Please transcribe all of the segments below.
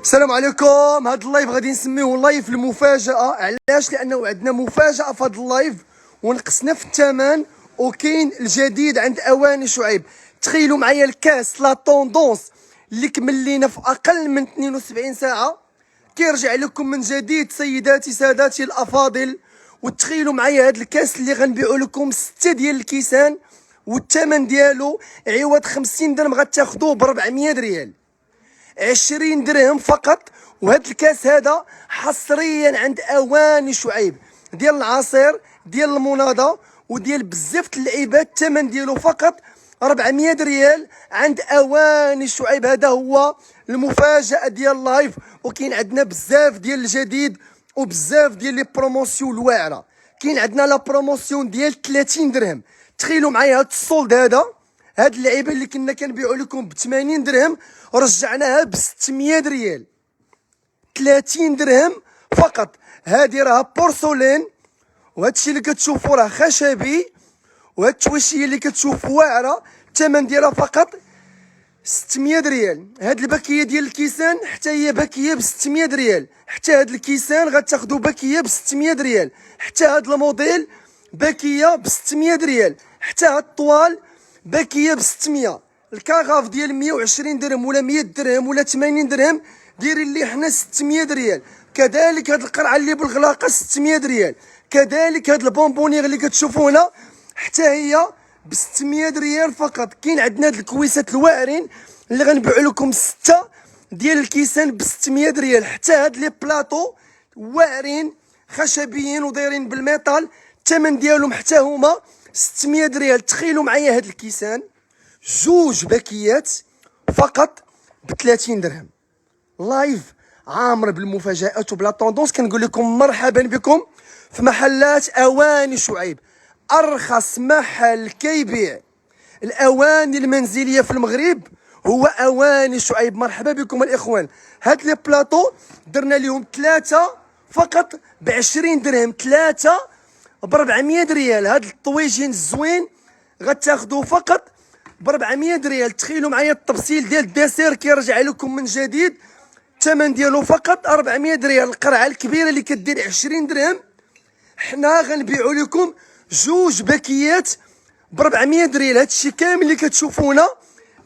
السلام عليكم. هذا اللايف غادي نسميوه لايف المفاجأة. علاش؟ لأنه عندنا مفاجأة في هذا اللايف ونقصنا في الثمن وكاين الجديد عند أواني شعيب. تخيلوا معايا الكاس لا طوندونس اللي كمل لينا في أقل من 72 ساعة كيرجع لكم من جديد سيداتي ساداتي الأفاضل. وتخيلوا معايا هذا الكاس اللي غنبيعو لكم 6 ديال الكيسان والثمن ديالو عوض 50 درهم غتاخدوه ب 400 ريال، 20 درهم فقط. وهذا الكاس هذا حصريا عند اواني شعيب ديال العصير ديال المناضه وديال بزاف اللعيبات، الثمن ديالو فقط 400 ريال عند اواني شعيب. هذا هو المفاجاه ديال اللايف، وكاين عندنا بزاف ديال الجديد وبزاف ديال لي بروموسيون الواعره. كاين عندنا لا بروموسيون ديال 30 درهم. تخيلوا معايا هاد السولد هاد اللعيبه اللي كنا كنبيعوا لكم ب 80 درهم رجعناها ب 600 ريال، 30 درهم فقط. هادي راها بورسولين، وهاد الشيء اللي كتشوفوا راه خشبي، وهاد التويشيه اللي كتشوفوا واعره الثمن ديالها فقط 600 ريال. هاد الباكيه ديال الكيسان حتى هي باكيه ب 600 ريال، حتى هاد الكيسان غتاخدوا باكيه ب 600 ريال، حتى هاد الموديل باكيه ب 600 ريال، حتى هاد الطوال باكيه ب 600. الكاغاف ديال 120 درهم ولا 100 درهم ولا 80 درهم دايرين لي حنا 600 ريال. كذلك هاد القرعه اللي بالغلاقه 600 ريال، كذلك هاد البونبونيير اللي كتشوفوا هنا حتى هي ب 600 ريال فقط. كاين عندنا هاد الكويسات الواعرين اللي غنبيعوا لكم 6 ديال الكيسان ب 600 ريال، حتى هاد لي بلاطو واعرين خشبيين ودايرين بالميطال الثمن ديالهم حتى هما 600 ريال. تخيلوا معايا هاد الكيسان جوج باكيات فقط ب 30 درهم. لايف عامر بالمفاجآت وبلا طوندونس. كنقول لكم مرحبا بكم في محلات اواني شعيب، ارخص محل كيبيع الاواني المنزليه في المغرب هو اواني شعيب. مرحبا بكم الاخوان. هاد لي بلاطو درنا لهم 3 فقط ب 20 درهم، 3 ب 400 ريال. هاد الطويجين الزوين غتاخدوه فقط ب 400 ريال. تخيلوا معايا التبصيل ديال الديسير كيرجع لكم من جديد الثمن ديالو فقط 400 ريال. القرعه الكبيره اللي كدير 20 درهم حنا غنبيعوا لكم جوج باكيات ب 400 ريال. هادشي كامل اللي كتشوفونا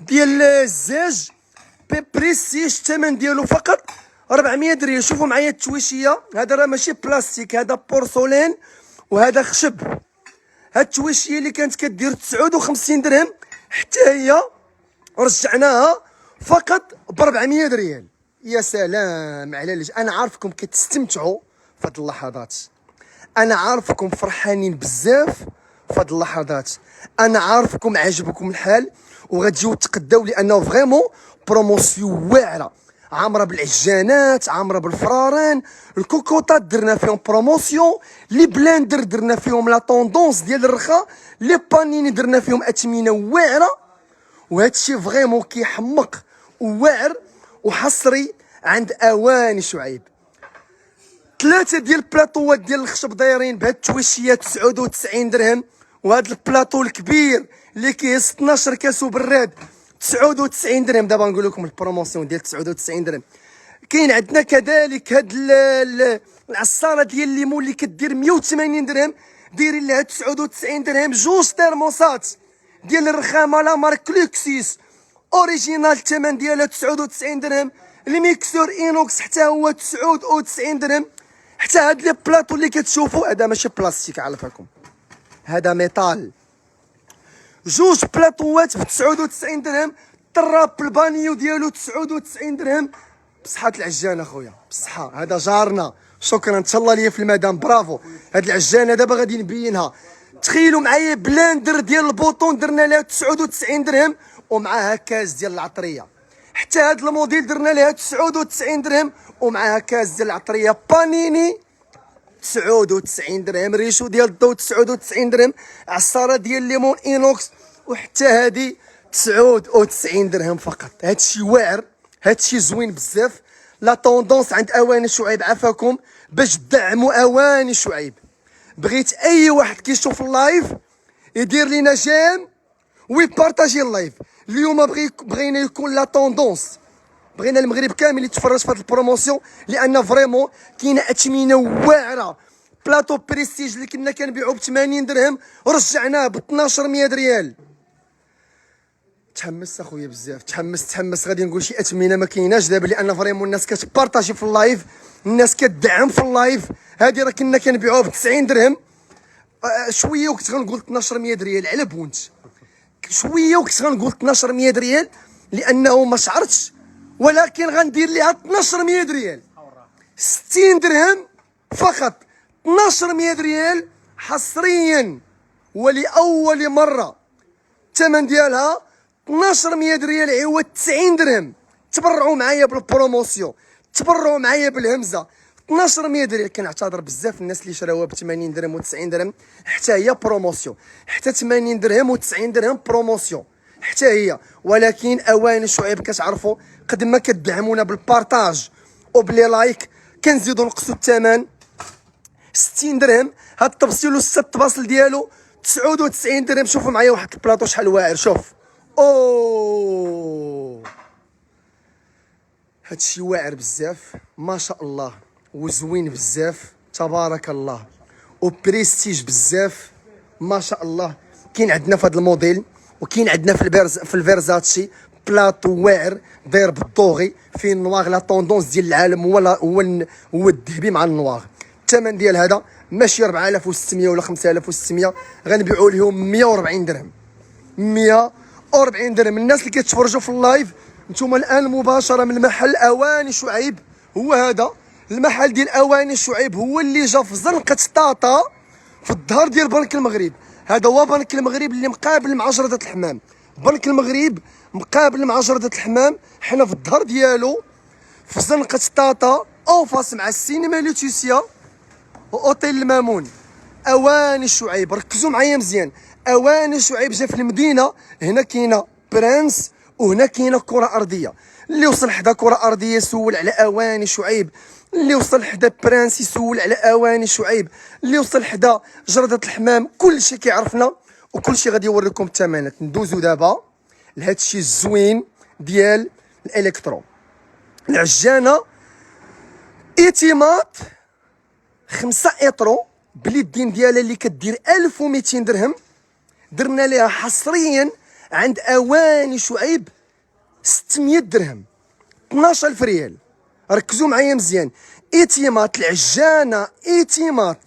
ديال الزاج بريسيج الثمن ديالو فقط 400 ريال. شوفوا معايا التويشيه، هذا راه ماشي بلاستيك، هذا بورسولين وهذا خشب. هاد التويشيه اللي كانت كدير 59 درهم حتى هي رجعناها فقط ب 400 ريال. يا سلام على انا عارفكم كتستمتعوا في هاد اللحظات، انا عارفكم فرحانين بزاف في هاد اللحظات، انا عارفكم عاجبكم الحال وغتجيو تقداو لانه فريمون بروموسيون واعره، عامره بالعجانات، عامره بالفرارين. الكوكوطات درنا فيهم بروموسيون، لي بلاندر درنا فيهم لا طوندونس ديال الرخا، لي بانيني درنا فيهم اثمنه واعره. وهادشي فريمون كيحمق وواعر وحصري عند اواني شعيب. 3 ديال البلاطوات ديال الخشب دايرين بهاد التويشيه 99 درهم، وهاد البلاطو الكبير اللي كيهز 12 كاسو براد 99 درهم. دابا نقول لكم البروموسيون ديال 99 درهم. كاين عندنا كذلك هاد العصاره ديال الليمون اللي كدير 180 درهم دايرين لها 99 درهم. جوج ترموسات ديال الرخامه لا مارك كلوكسيس اوريجينال الثمن ديالها 99 درهم. الميكسور اينوكس حتى هو 99 درهم. حتى هاد لي بلاطو اللي كتشوفوا هذا ماشي بلاستيك عرفكم، هذا ميطال. جوج بلاطوات ب 99 درهم. الطراب البانيو ديالو 99 درهم. بصحة العجان اخويا بصحة، هذا جارنا. شكرا تهلا ليا في المدام، برافو. هاد العجانه دابا غادي نبينها. تخيلوا معايا بلاندر ديال البوطون درنا لها 99 درهم ومعاها كاس ديال العطريه. حتى هاد الموديل درنا لها 99 درهم ومعاها كاس ديال العطريه بانيني 99 درهم. ريشو ديال الضو 99 درهم. عصاره ديال الليمون اينوكس وحتى هادي 99 درهم فقط. هادشي واعر، هادشي زوين بزاف. لا طوندونس عند اواني شعيب عافاكم باش تدعموا اواني شعيب. بغيت اي واحد كيشوف اللايف يدير لينا جيم ويبارطاجي اللايف. اليوم بغينا يكون لا طوندونس بغينا المغرب كامل يتفرج في هذا البروموسيون، لان فريمون كاينه اثمنه واعره. بلاطو بريستيج اللي كنا كنبيعو ب 80 درهم رجعناه ب 1200 ريال. تحمست اخويا بزاف، تحمست غادي نقول شي اثمنه ما كايناش دابا، لان فريمون الناس كتبارطاجي في اللايف، الناس كتدعم في اللايف. هذه راه كنا كنبيعوها ب 90 درهم شويه، وكنت غنقول 1200 ريال على بونت شويه، وكنت غنقول 1200 ريال لانه ما شعرتش، ولكن غندير ليها 1200 ريال 60 درهم فقط. 1200 ريال حصريا ولاول مره. الثمن ديالها 1200 ريال عوض 90 درهم. تبرعوا معايا بالبروموسيون، تبرعوا معايا بالهمزه. 1200 ريال. كنعتذر بزاف الناس اللي شراوها ب 80 درهم و90 درهم، حتى هي بروموسيون، حتى 80 درهم و90 درهم بروموسيون حتى هي. ولكن اواني شعيب كتعرفوا قد ما كتدعمونا بالبارطاج وبلي لايك كنزيدو نقصوا الثمن. 60 درهم هاد التبصيل والست باصل ديالو 99 درهم. شوفوا معايا واحد البلاطو شحال واعر، شوف اوه هادشي واعر بزاف ما شاء الله، وزوين بزاف تبارك الله، وبريستيج بزاف ما شاء الله. كاين عندنا في هذا الموديل، وكاين عندنا في الفيرزاتشي بلاطو واعر داير بالطوغي فيه النواغ. لا طوندونس ديال العالم هو الذهبي مع النواغ. الثمن ديال هذا ماشي 4600 ولا 5600، غنبيعوا لهم 140 درهم. 140 درهم. الناس اللي كتفرجوا في اللايف نتوما الان مباشره من المحل اواني شعيب، هو هذا المحل ديال اواني شعيب، هو اللي جا في زنقه طاطا في الظهر ديال بنك المغرب. هذا هو بنك المغرب اللي مقابل مع جردة الحمام. بنك المغرب مقابل مع جردة الحمام، حنا في الظهر ديالو في زنقه طاطا او فاس مع السينما لوتيسيا واوتيل المامون. اواني شعيب ركزوا معايا مزيان. اواني شعيب جا في المدينه، هنا كاينه برانس وهنا كاينه كره ارضيه. اللي وصل حدا كره ارضيه يسول على اواني شعيب، اللي وصل حدا برانس يسول على اواني شعيب، اللي وصل حدا جردة الحمام. كلشي كيعرفنا وكلشي غادي يوريكم الثمنات. ندوزو دابا لهذا الشيء الزوين ديال الالكترو. العجانه ايتيمات 5 اطرو باليدين ديالها اللي كدير 1200 درهم، درنا ليها حصريا عند اواني شعيب 600 درهم 12000 ريال. ركزوا معايا مزيان. ايتيمات العجانه ايتيمات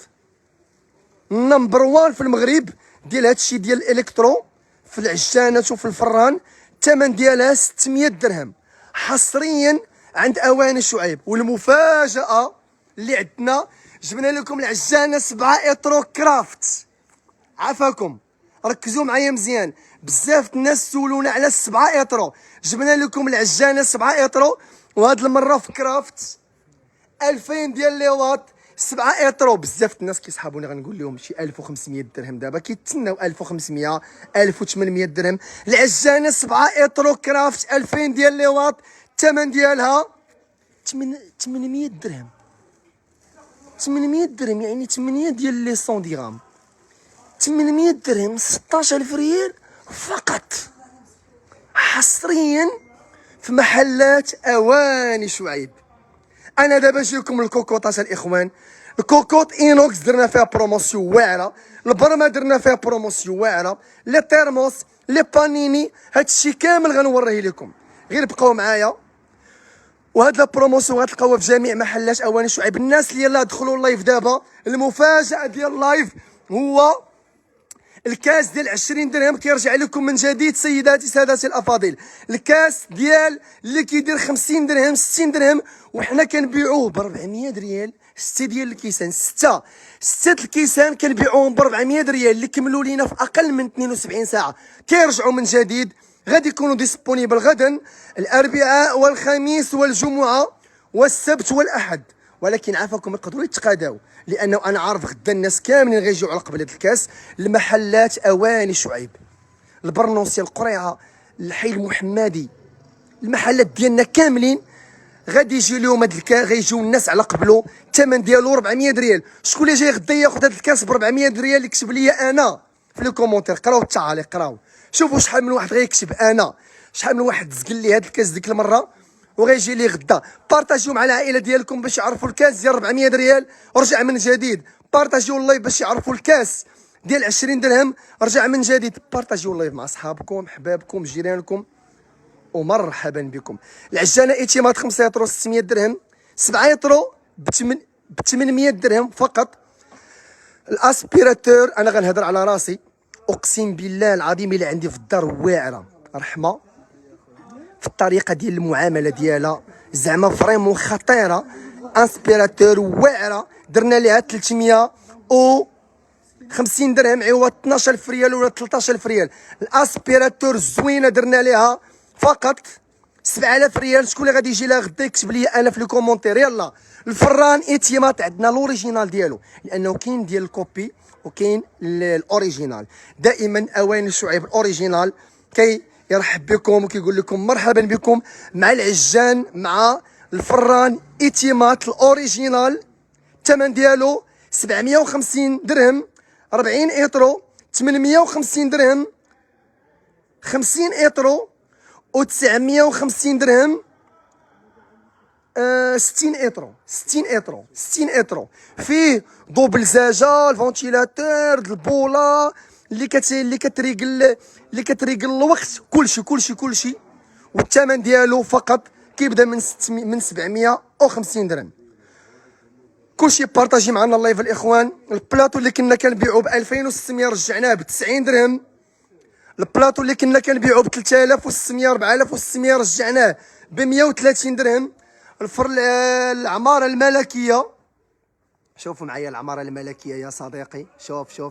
نمبر 1 في المغرب ديال هادشي ديال الالكترو في العجانات وفي الفران. الثمن ديالها 600 درهم حصريا عند اواني شعيب. والمفاجاه اللي عندنا جبنا لكم العجانه 7 اطرو كرافت. عافاكم ركزوا معايا مزيان، بزاف الناس سولونا على 7 اطرو. جبنا لكم العجانه 7 اطرو، وهاد المره في كرافت 2000 ديال لي واط 7 اطرو. بزاف الناس كيسحابوني غنقول لهم شي 1500 درهم، دابا كيتسناو 1500 1800 درهم. العجانه 7 اطرو كرافت 2000 ديال لي واط، الثمن ديالها 800 درهم. 800 درهم يعني 8 ديال لي 100 درهم. 800 درهم 16000 ريال فقط حصريا في محلات اواني شعيب. انا دابا نجيكم الكوكوطات الاخوان. الكوكوط اينوكس درنا فيها بروموسيون واعره، البرمه درنا فيها بروموسيون واعره، لي تيرموس لي بانيني هادشي كامل غنوريه لكم، غير بقاو معايا. وهاد البروموسيون غتلقاوها في جميع محلات اواني شعيب. الناس اللي يلاه دخلوا اللايف دابا، المفاجاه ديال اللايف هو الكاس ديال 20 درهم كيرجع لكم من جديد سيداتي سادتي الافاضل. الكاس ديال اللي كيدير 50 درهم 60 درهم وحنا كنبيعوه ب 400 ريال. 6 ديال الكيسان، 6 الكيسان كنبيعوهم ب 400 ريال اللي كملوا لينا في اقل من 72 ساعه كيرجعوا من جديد. غادي يكونوا ديسبونيبل غدا الاربعاء والخميس والجمعه والسبت والاحد. ولكن عافاكم يقدروا يتقاداو، لانه انا عارف غدا الناس كاملين غيجيو على قبل هاد الكاس. المحلات اواني شعيب، البرنوسيه، القريعه، الحي المحمدي، المحلات ديالنا كاملين غادي يجي لهم هاد الكاس، غيجيو الناس على قبلو. الثمن ديالو 400 ريال. شكون اللي جاي غدا ياخذ هاد الكاس ب 400 ريال يكتب لي انا في لي كومونتير. قراو التعاليق، قراو شوفوا شحال من واحد غيكتب انا، شحال من واحد زقل لي هاد الكاس ديك المره وغيجي لي غدا. بارطاجيو مع العائله ديالكم باش يعرفوا الكاس ديال 400 ريال رجع من جديد. بارطاجيو اللايف باش يعرفوا الكاس ديال 20 درهم رجع من جديد. بارطاجيو اللايف مع اصحابكم حبابكم جيرانكم ومرحبا بكم. العجانه ايتيمات 5 يطرو 600 درهم، 7 يطرو ب 800 درهم فقط. الاسبيراتور انا غنهضر على راسي، اقسم بالله العظيم اللي عندي في الدار واعره رحمه في الطريقه ديال المعامله ديالها، زعما فريمون خطيره. اسبيراتور واعره درنا ليها 350 درهم عوض 12000 ريال ولا 13000 ريال. الاسبيراتور زوينه درنا ليها فقط 7000 ريال. شكون اللي غادي يجي لها غدا يكتب لي انا في لي كومونتير. يلا الفران ايتيمات عندنا الاوريجينال ديالو، لانه كاين ديال الكوبي وكاين الاوريجينال. دائما اواني شعيب الاوريجينال يرحب بكم وكيقول لكم مرحبا بكم مع العجان مع الفران ايتيمات الاوريجينال. الثمن ديالو 750 درهم، 40 ايترو، 850 درهم، 50 ايترو و950 درهم، 60 ايترو 60 ايترو 60 ايترو. فيه دوبل زاجه، الفونتيلاتور، البوله اللي كتريقل الوقت، كلشي. والثمن ديالو فقط كيبدا من 750 درهم. كلشي بارطاجي معنا اللايف الاخوان. البلاطو اللي كنا كنبيعو ب 2600 رجعناه ب 90 درهم. البلاطو اللي كنا كنبيعو ب 3600 4600 رجعناه ب 130 درهم. العماره الملكيه، شوفوا معايا العماره الملكيه يا صديقي، شوف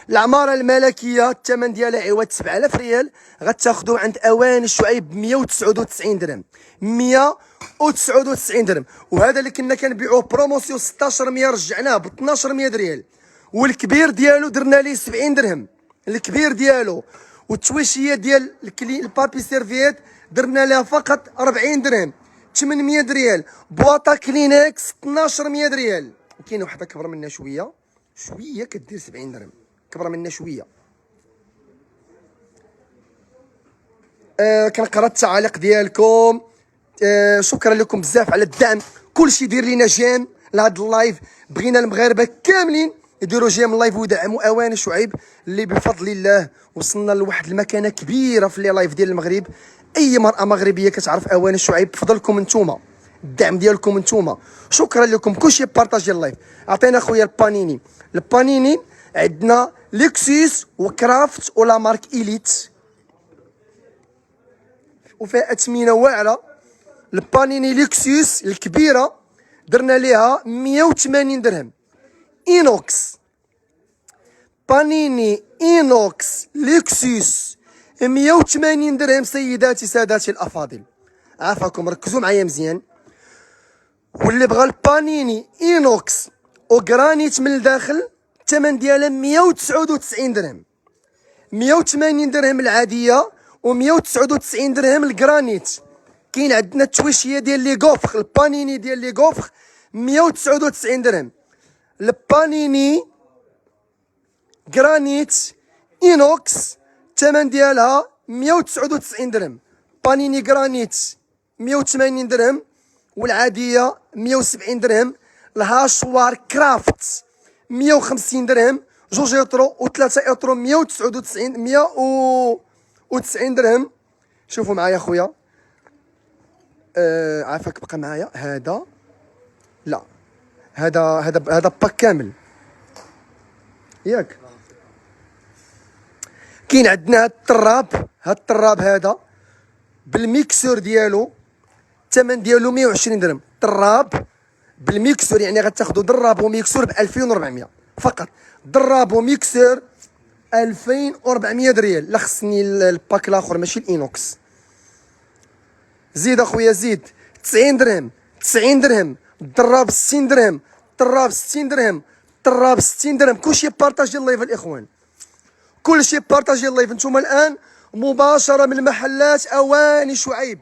العماره الملكيه الثمن ديالها عوض 7000 ريال غتاخذوا عند اواني شعيب ب 199 درهم، 199 درهم. وهذا اللي كنا كنبيعوه بروموسيون 1600 رجعناه ب 1200 ريال. والكبير ديالو درنا ليه 70 درهم الكبير ديالو. والتويشيه ديال البابي سيرفييت درنا لها فقط 40 درهم، 800 ريال. بواطه كلينكس 1200 ريال. وكاين وحده كبر منها شويه كدير 70 درهم، كبر منها شويه. كنقرا التعاليق ديالكم. شكرا لكم بزاف على الدعم. كلشي يدير لينا جيم لهاد اللايف. بغينا المغاربه كاملين يديروا جيم لايف ويدعموا اواني شعيب اللي بفضل الله وصلنا لواحد المكانه كبيره في لي لايف ديال المغرب. اي مرأة مغربيه كتعرف اواني شعيب بفضلكم نتوما، الدعم ديالكم نتوما. شكرا لكم. كلشي بارطاجي اللايف. عطينا خويا البانيني عندنا ليكسيس وكرافت ولا مارك إليت وفيها اثمنه واعره. البانيني ليكسيس الكبيره درنا ليها 180 درهم اينوكس. بانيني اينوكس ليكسيس 180 درهم سيداتي ساداتي الافاضل. عافاكم ركزوا معايا مزيان. واللي بغى البانيني اينوكس وغرانيت من الداخل الثمن ديالها 199 درهم، 180 درهم العاديه و199 درهم الجرانيت. كاين عندنا التويشيه ديال لي غوفخ، البانيني ديال لي غوفخ 199 درهم. البانيني جرانيت اينوكس الثمن ديالها 199 درهم. بانيني جرانيت 180 درهم والعاديه 170 درهم. الهاشوار كرافت 150 درهم، 2 ايترو و3 ايترو 190 درهم. شوفوا معايا خويا. عافاك بقى معايا. هذا لا هذا باك كامل ياك. كاين عندنا هاد الطراب هذا بالميكسور ديالو الثمن ديالو 120 درهم. طراب بالميكسور يعني غتاخذوا دراب وميكسور ب 2400 فقط. دراب وميكسور 2400 ريال. لا خصني الباك الاخر ماشي الاينوكس. زيد اخويا زيد 90 درهم 90 درهم. الدراب 60 درهم، الطراب 60 درهم، الطراب 60 درهم. كلشي بارطاجي اللايف الاخوان، كلشي بارطاجي اللايف. نتوما الان مباشره من المحلات اواني شعيب.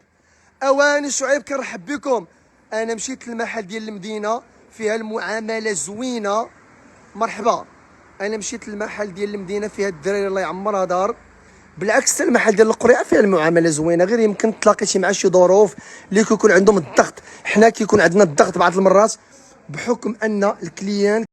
اواني شعيب كنرحب بكم. انا مشيت للمحل ديال المدينه فيها المعامله زوينه. مرحبا. انا مشيت للمحل ديال المدينه فيها الدراري الله يعمرها دار بالعكس المحل ديال القريعه فيها المعامله زوينه، غير يمكن تلاقيتي مع شي ظروف اللي كيكون عندهم الضغط. حنا كيكون عندنا الضغط بعض المرات بحكم ان الكليان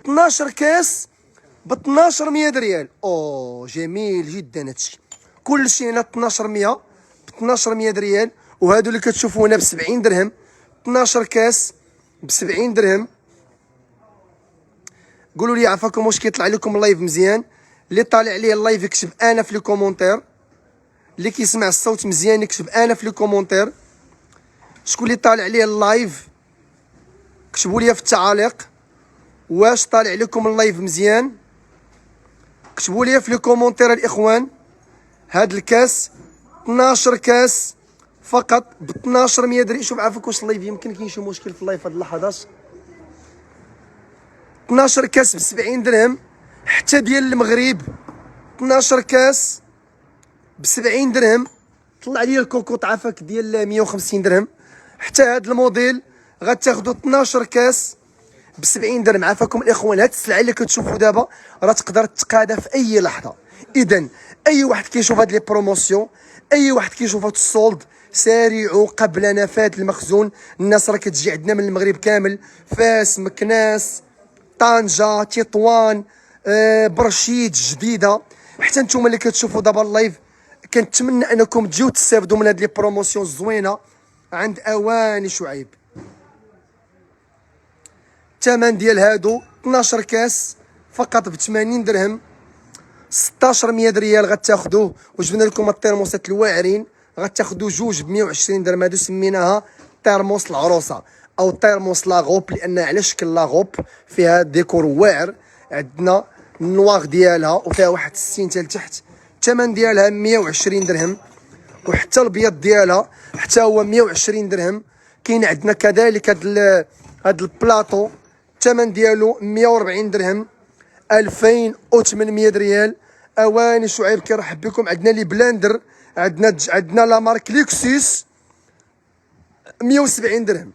ب 12 كاس ب 1200 ريال. اوه جميل جدا هادشي. كلشي هنا 1200 ب 1200 ريال. وهادو اللي كتشوفوا هنا ب 70 درهم، 12 كاس ب 70 درهم. قولوا لي عفاكم واش كيطلع لكم اللايف مزيان؟ اللي طالع عليه اللايف يكتب انا في لي كومونتير، اللي كيسمع الصوت مزيان يكتب انا في لي كومونتير. شكون اللي طالع عليه اللايف كتبوا لي في التعاليق واش طالع لكم اللايف مزيان. كتبوا لي في لي كومونتير الاخوان. هاد الكاس 12 كاس فقط ب 1200 درهم. شوف عافاك واش اللايف يمكن كاين شي مشكل في اللايف هاد اللحظات. 12 كاس ب 70 درهم حتى ديال المغرب. 12 كاس ب 70 درهم. طلع لي الكوكوط عافاك ديال 150 درهم. حتى هاد الموديل غتاخدو 12 كاس ب 70 درهم. عافاكم الاخوان. هاد السلعه اللي كتشوفوا دابا راه تقدر تقادا في اي لحظه. اذا اي واحد كيشوف هاد لي بروموسيون، اي واحد كيشوف هاد السولد، سارعوا قبل نفاذ المخزون. الناس راه كتجي عندنا من المغرب كامل، فاس، مكناس، طنجة، تطوان، برشيد، جديده. حتى نتوما اللي كتشوفوا دابا اللايف كنتمنى انكم تجيو تستافدوا من هاد لي بروموسيون الزوينه عند اواني شعيب. الثمن ديال هادو 12 كاس فقط ب 80 درهم. 1600 ريال غتاخدوه. وجبنا لكم الترموسات الواعرين غتاخدو جوج ب 120 درهم. هادو سميناها ترموس العروسه او ترموس لاغوب لانها على شكل لاغوب، فيها ديكور واعر. عندنا النواغ ديالها وفيها واحد السين حتى لتحت. الثمن ديالها 120 درهم. وحتى البيض ديالها حتى هو 120 درهم. كاين عندنا كذلك هاد البلاطو الثمن ديالو 140 درهم، 2800 ريال. اواني شعيب كيرحب بكم. عندنا لي بلاندر، عندنا لا مارك ليكسوس 170 درهم.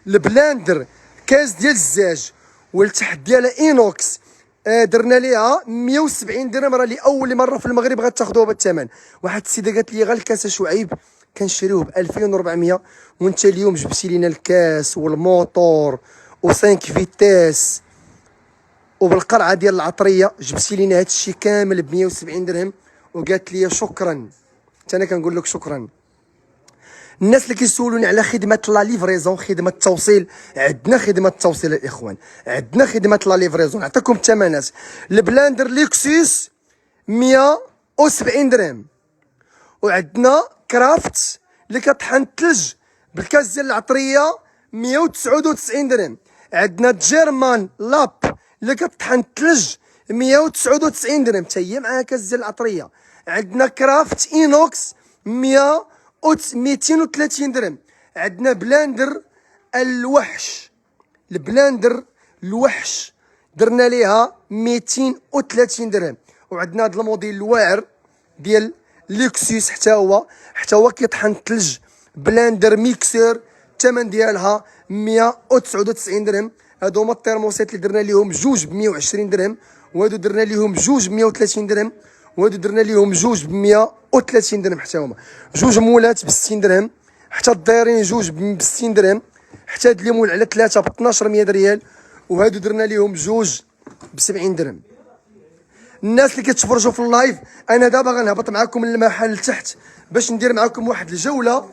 البلاندر كاس ديال الزاج والتحت ديالها اينوكس درنا ليها 170 درهم. راه لاول مره في المغرب غتاخذوها بالثمن. واحد السيده قالت لي غير الكاس شعيب كنشريوه ب 2400 وانت اليوم جبتي لينا الكاس والموتور و5 فيتاس وبالقرعه ديال العطريه جبتي لينا هذا الشيء كامل ب 170 درهم. وقالت لي شكرا. حتى انا كنقول لك شكرا. الناس اللي كيسولوني على خدمه لا ليفريزون، خدمه التوصيل، عندنا خدمه التوصيل الاخوان، عندنا خدمه لا ليفريزون. نعطيكم الثمنات. البلاندر ليكسوس 170 درهم. وعندنا كرافت اللي كطحن الثلج بالكاس ديال العطريه 199 درهم. عندنا جيرمان لاب اللي كطحن الثلج 199 درهم حتى هي معاها كاس ديال العطريه. عندنا كرافت اينوكس 230 درهم. عندنا بلاندر الوحش، البلاندر الوحش درنا ليها 230 درهم. وعندنا هذا الموديل الواعر ديال ليكسوس حتى هو كيطحن الثلج. بلاندر ميكسور الثمن ديالها 199 درهم. هادو هما الترموسات اللي درنا ليهم جوج ب 120 درهم، وهادو درنا ليهم جوج ب 130 درهم، وهادو درنا ليهم جوج ب 130 درهم. حتى هما جوج مولات ب 60 درهم، حتى الدايرين جوج ب 60 درهم، حتى هاد اللي مول على ثلاثه ب 1200 ريال، وهادو درنا ليهم جوج ب 70 درهم. الناس اللي كتفرجوا في اللايف انا دابا غنهبط معكم للمحل لتحت باش ندير معكم واحد الجوله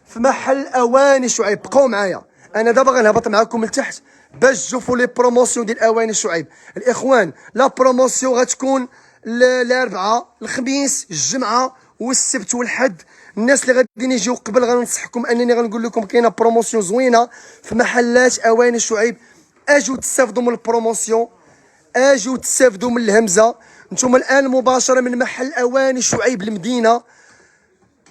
في محل اواني شعيب. بقاو معايا. انا دابا غنهبط معكم لتحت باش تشوفوا لي بروموسيون ديال اواني شعيب. الاخوان لا بروموسيون غتكون الاربعاء، الخميس، الجمعه والسبت والحد. الناس اللي غاديين يجيو قبل غننصحكم انني غنقول لكم كاينه بروموسيون زوينه في محلات اواني شعيب. اجوا تستافدوا من البروموسيون، اجوا تستافدوا من الهمزه. نتوما الان مباشره من محل اواني شعيب المدينه،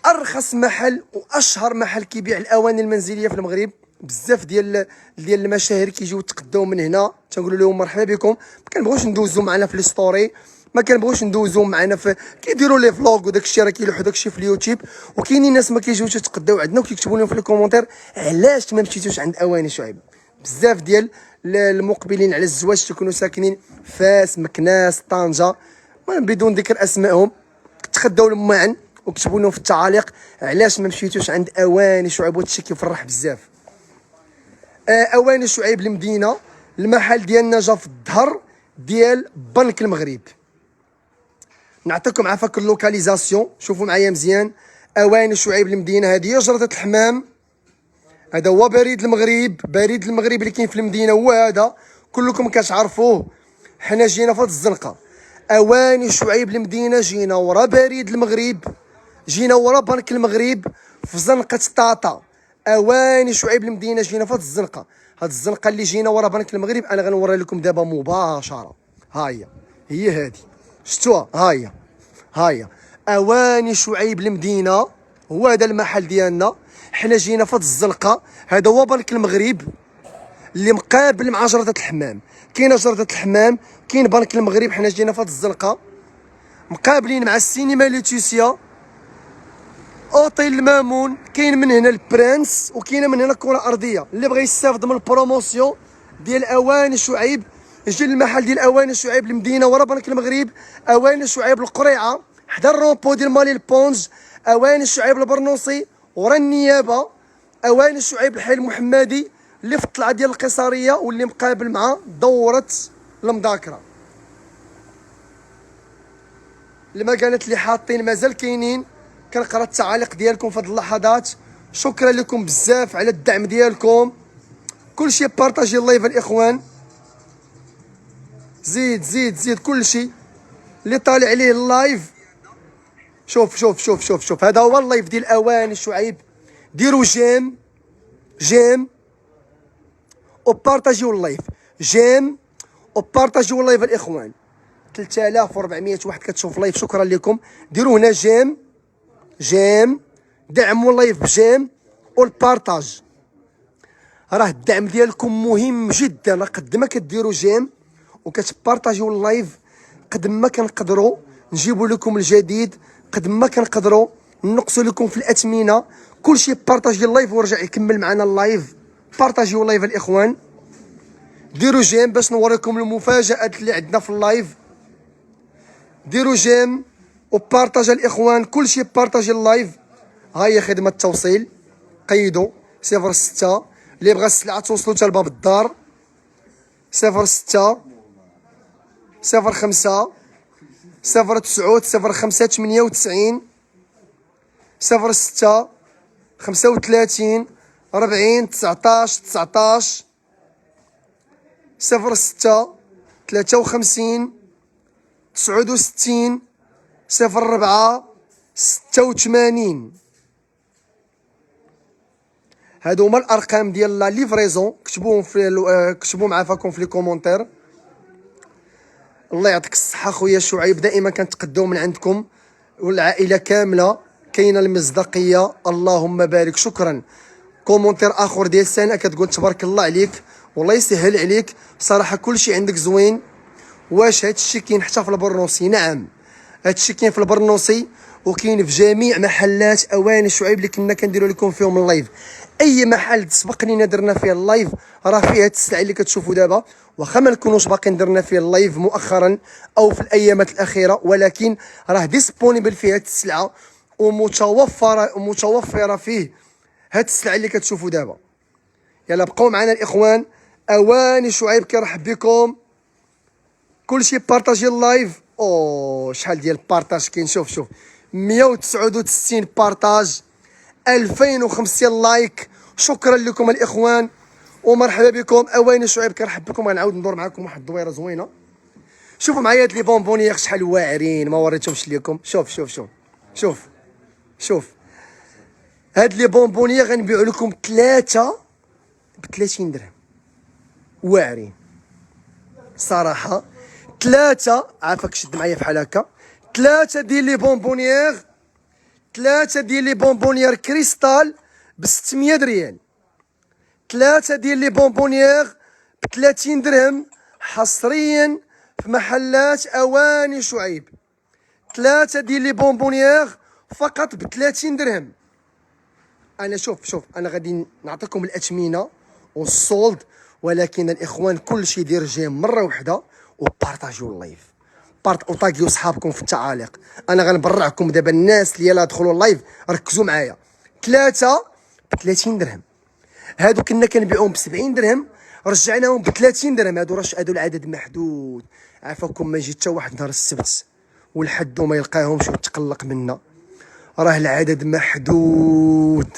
ارخص محل واشهر محل كيبيع الاواني المنزليه في المغرب. بزاف ديال المشاهير كيجيو يتقداو من هنا، تنقولوا لهم مرحبا بكم. ما كنبغوش ندوزو معنا في لي ستوري، ما كنبغوش ندوزو معنا في كيديروا لي فلوغ وداك الشيء راه كيلوحوا داك الشيء في اليوتيوب. وكاينين ناس ما كيجيوش يتقداو عندنا وكيكتبوا لهم في الكومونتير علاش ما مشيتوش عند اواني شعيب. بزاف ديال المقبلين على الزواج تيكونوا ساكنين فاس، مكناس، طنجه، بدون ذكر اسمائهم، تخداو لهم معا وكتبوا لهم في التعاليق علاش ما مشيتوش عند اواني شعيب. وهذا الشيء كيفرح بزاف. اواني شعيب المدينه، المحل ديالنا جا في الظهر ديال بنك المغرب. نعطيكم عافاك اللوكاليزاسيون، شوفوا معايا مزيان. اواني شعيب المدينه، هذه هي جرده الحمام. هذا هو بريد المغرب، بريد المغرب اللي كاين في المدينه هو هذا، كلكم كتعرفوه. حنا جينا في هاد الزنقه، اواني شعيب المدينه، جينا ورا بريد المغرب، جينا ورا بنك المغرب في زنقه طاطا. اواني شعيب المدينه جينا في هاد الزنقه، هاد الزنقه اللي جينا ورا بنك المغرب انا غنوري لكم دابا مباشره. ها هي هادي، شفتوها؟ ها هي اواني شعيب المدينه، هو هذا المحل ديالنا. حنا جينا في هاد الزنقه، هذا هو بنك المغرب اللي مقابل مع جردة الحمام. كاينه جردة الحمام، كاين بنك المغرب. حنا جينا في هاد الزنقه مقابلين مع السينما ليتيسيا، اوتيل المامون، كاين من هنا البرنس، وكاينه من هنا الكره الارضيه. اللي بغى يستافد من البروموسيون ديال اواني شعيب يجي للمحل ديال اواني شعيب المدينه ورا بنك المغرب. اواني شعيب القريعه حدا الرومبو ديال مالي البونج. اواني شعيب البرنوصي ورا النيابه. اواني شعيب الحي المحمدي اللي في الطلعه ديال القيصريه واللي مقابل مع دوره المذاكره. المكانات اللي حاطين مازال كاينين. كنقرا التعاليق ديالكم في هذه اللحظات، شكرا لكم بزاف على الدعم ديالكم. كلشي بارطاجي اللايف الاخوان، زيد زيد زيد كلشي اللي طالع عليه اللايف. شوف شوف شوف شوف شوف، هذا هو اللايف ديال اواني شعيب. ديروا جيم وبارطاجيو اللايف، جيم وبارطاجيو اللايف الاخوان. 3400 واحد كتشوف لايف، شكرا لكم. ديروا هنا جيم، دعموا اللايف بجيم والبارطاج. راه الدعم ديالكم مهم جدا. راه قد ما كديروا جيم وكتبارطاجيو اللايف قد ما كنقدروا نجيبوا لكم الجديد، قد ما كنقدروا نقصوا لكم في الاثمنه. كلشي بارطاجي اللايف ورجع يكمل معنا اللايف. بارطاجيو اللايف الاخوان، ديروا جيم باش نوريكم المفاجات اللي عندنا في اللايف. ديروا جيم وبارطاج الاخوان، كلشي بارطاجي اللايف. ها هي خدمه التوصيل، قيدوا 06 اللي بغى السلعه توصلوا حتى لباب الدار. 06 05 09 05 98 06 35 40 19 19 06 53 69 04 86. هادو هما الارقام ديال لا ليفريزون، كتبوهم عافاكم في لي كومونتير. الله يعطيك الصحه خويا شعيب، دائما كنتقداو من عندكم والعائله كامله. كاينه المصداقيه، اللهم بارك. شكرا. كومونتير اخر ديال سنه كتقول تبارك الله عليك والله يسهل عليك، صراحه كلشي عندك زوين. واش هادشي كاين حتى في البرنوسي؟ نعم، هادشي كاين في البرنوسي وكاين في جميع محلات اواني شعيب اللي كنا كنديروا لكم فيهم اللايف. اي محل سبق لينا درنا فيه اللايف راه فيه هاد السلعه اللي كتشوفوا دابا، واخا ما نكونوش باقيين درنا فيه اللايف مؤخرا او في الايامات الاخيره، ولكن راه ديسبونيبل فيه هاد السلعه ومتوفره فيه هاد السلعه اللي كتشوفوا دابا. يلا بقاو معنا الاخوان. اواني شعيب كيرحب بكم. كلشي بارطاجي اللايف. او شحال ديال بارطاج كاين، شوف 169 بارطاج، 2050 لايك. شكرا لكم الاخوان ومرحبا بكم. اواني شعيب كنرحب بكم. غنعاود ندور معكم واحد الدويره زوينه. شوفوا معايا هاد لي بونبونيير شحال واعرين، ما وريتهمش لكم. شوف هاد لي بونبونيير غنبيعو لكم 3 ب 30 درهم، واعرين صراحه. 3 عافاك شد معايا بحال هكا. 3 ديال لي بونبونيير كريستال ب 600 ريال. 3 ديال لي بونبونيير ب 30 درهم حصريا في محلات اواني شعيب. 3 ديال لي بونبونيير فقط ب 30 درهم. انا شوف انا غادي نعطيكم الاثمنه والصولد، ولكن الاخوان كلشي يدير جيم مره واحده وبارطاجيو اللايف، وطاقيو صحابكم في التعاليق. انا غنبرعكم دابا الناس اللي يلاه دخلوا اللايف ركزوا معايا. 3 ب 30 درهم، هادو كنا كنبيعوهم ب 70 درهم رجعناهم ب 30 درهم. هادو العدد محدود، عافاكم ما يجي حتى واحد نهار السبت والحد وما يلقاهمش وتقلق منا. راه العدد محدود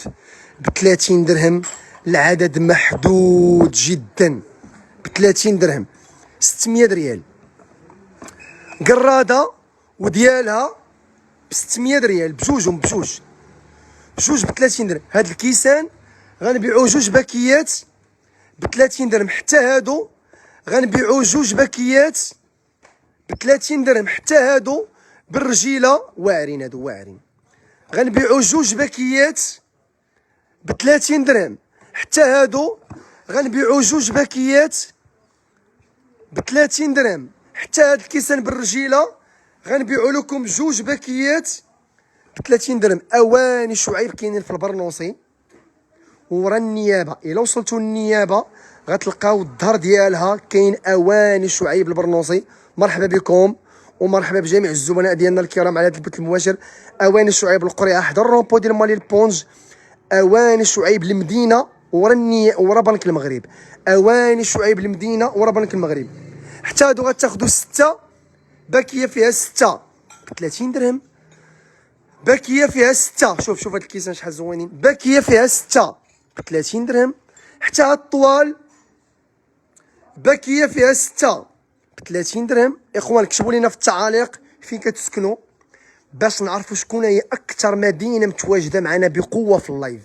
ب 30 درهم، العدد محدود جدا ب 30 درهم. 600 ريال قراده وديالها ب 600 ريال بجوجهم، بجوج ب 30 درهم. هاد الكيسان غنبيعو جوج باكيات ب 30 درهم. حتى هادو غنبيعو جوج باكيات ب 30 درهم. حتى هادو بالرجيله واعرين، هادو واعرين. غنبيعو جوج باكيات ب 30 درهم. حتى هادو غنبيعو جوج باكيات ب 30 درهم. حتى هاد الكيسان بالرجيله غنبيعو لكم جوج باكيات ب 30 درهم. اواني شعيب كاينين في البرنوصي ورا النيابه. الا وصلتوا للنيابه غتلقاو الظهر ديالها كاين اواني شعيب البرنوصي. مرحبا بكم ومرحبا بجميع الزبناء ديالنا الكرام على هذا البث المباشر. اواني شعيب القريه حدا الرومبو ديال مالي البونج. اواني شعيب المدينه ورا بنك المغرب. اواني شعيب المدينه ورا بنك المغرب. حتى هادو غتاخدو 6 باكيه فيها 6 ب 30 درهم. باكيه فيها 6. شوف هاد الكيسان شحال زوينين. باكيه فيها 6 ب 30 درهم. حتى هاد الطوال باكيه فيها 6 ب 30 درهم. اخوان كتبوا لينا في التعاليق فين كتسكنوا باش نعرفوا شكون هي اكثر مدينه متواجده معنا بقوه في اللايف.